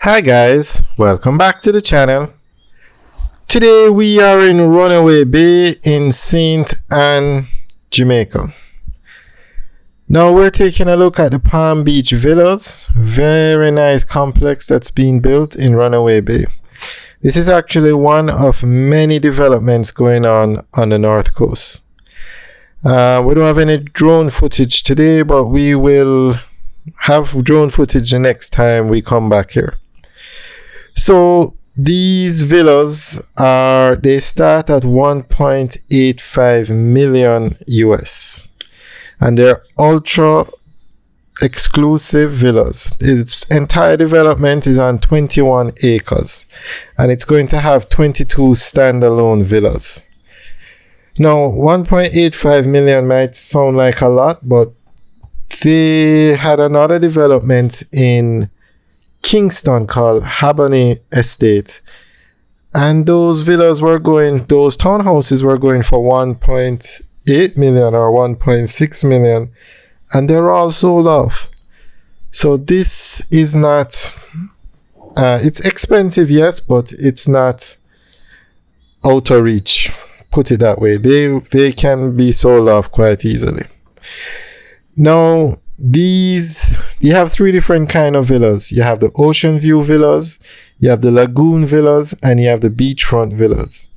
Hi guys, welcome back to the channel. Today we are in Runaway Bay in St. Ann, Jamaica. Now we're taking a look at the Palm Beach Villas. Very nice complex that's being built in Runaway Bay. This is actually one of many developments going on the north coast. We don't have any drone footage today, but we will have drone footage the next time we come back here. So these villas they start at 1.85 million US, and they're ultra exclusive villas. Its entire development is on 21 acres, and it's going to have 22 standalone villas. Now 1.85 million might sound like a lot, but they had another development in Kingston called Haboney Estate, and those townhouses were going for 1.8 million or 1.6 million, and they're all sold off. So this is not it's expensive, yes, but it's not out of reach, put it that way. They can be sold off quite easily. Now you have three different kind of villas. You have the ocean view villas, you have the lagoon villas, and you have the beachfront villas.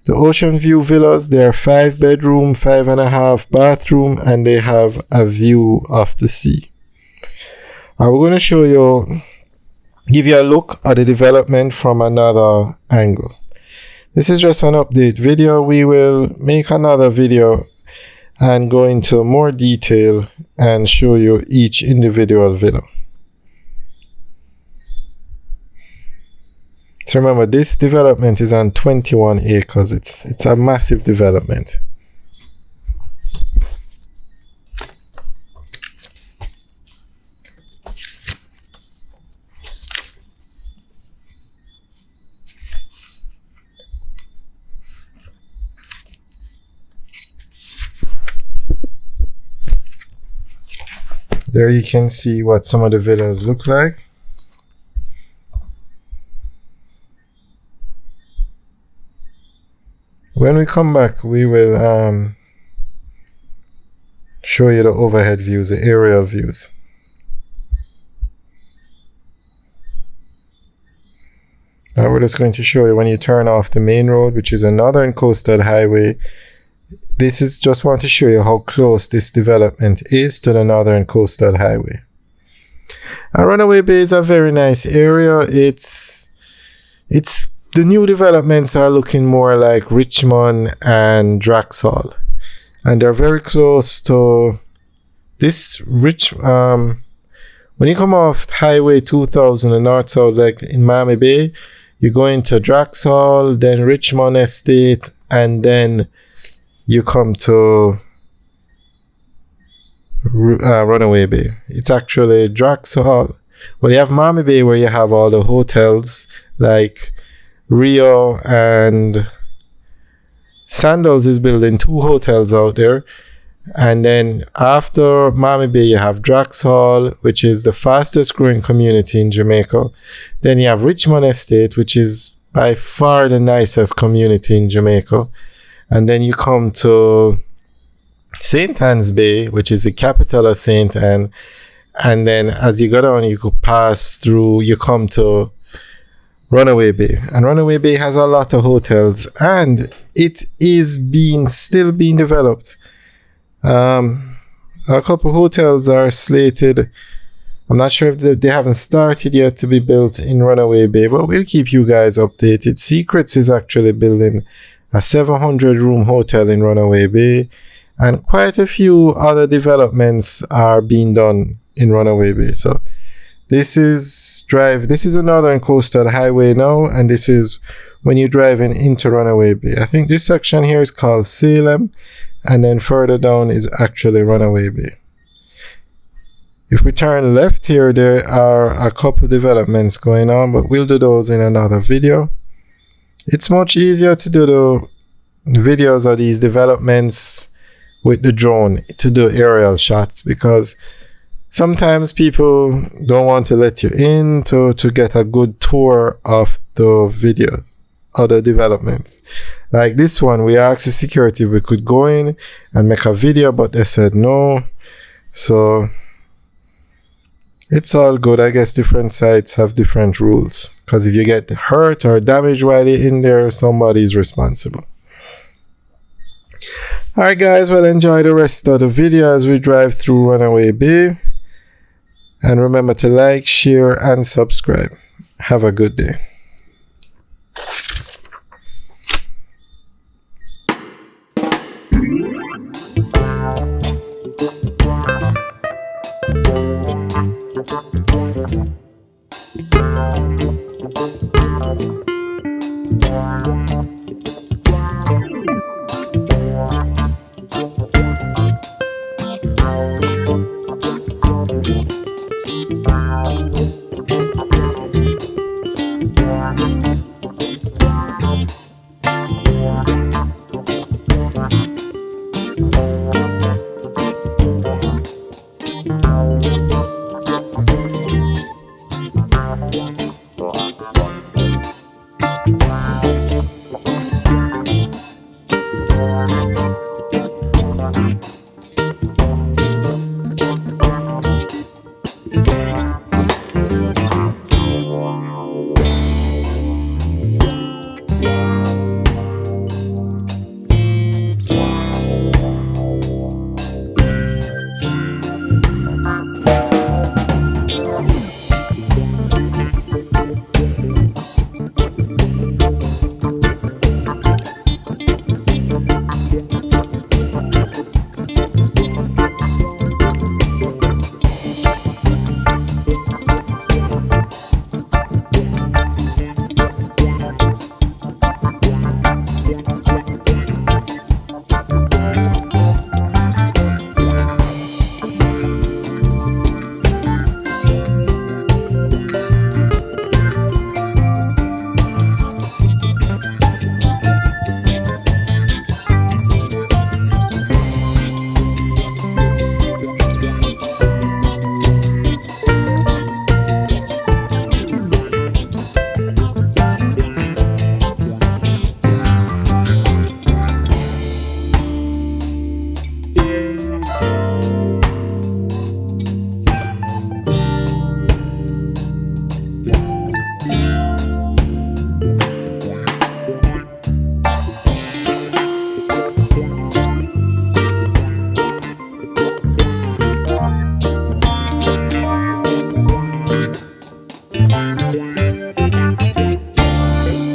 The ocean view villas, they are 5-bedroom, 5.5 bathroom, and they have a view of the sea. We're going to give you a look at the development from another angle. This is just an update video. We will make another video and go into more detail and show you each individual villa. So remember, this development is on 21 acres. It's a massive development. There you can see what some of the villas look like. When we come back, we will show you the overhead views, the aerial views. Now we're just going to show you when you turn off the main road, which is a northern coastal highway. This is just want to show you how close this development is to the northern coastal highway. Runaway Bay is a very nice area. It's the new developments are looking more like Richmond and Draxall, and they're very close to this when you come off Highway 2000 the north south, like in Miami Bay, you go into Draxall, then Richmond Estate, and then you come to Runaway Bay. It's actually Draxall. Well, you have Miami Bay where you have all the hotels like Rio, and Sandals is building 2 hotels out there. And then after Miami Bay, you have Draxall, which is the fastest growing community in Jamaica. Then you have Richmond Estate, which is by far the nicest community in Jamaica. And then you come to St. Ann's Bay, which is the capital of St. Ann. And then as you go down, you could pass through, you come to Runaway Bay. And Runaway Bay has a lot of hotels, and it is still being developed. A couple hotels are slated. I'm not sure if they haven't started yet to be built in Runaway Bay, but we'll keep you guys updated. Secrets is actually building a 700-room hotel in Runaway Bay, and quite a few other developments are being done in Runaway Bay. So this is a northern coastal highway now, and this is when you're driving into Runaway Bay. I think this section here is called Salem, and then further down is actually Runaway Bay. If we turn left here, there are a couple developments going on, but we'll do those in another video. It's much easier to do the videos of these developments with the drone, to do aerial shots, because sometimes people don't want to let you in to get a good tour of the videos, other developments. Like this one, we asked the security if we could go in and make a video, but they said no. So it's all good. I guess different sites have different rules, because if you get hurt or damaged while you're in there, somebody's responsible. Alright guys, well, enjoy the rest of the video as we drive through Runaway Bay. And remember to like, share, and subscribe. Have a good day.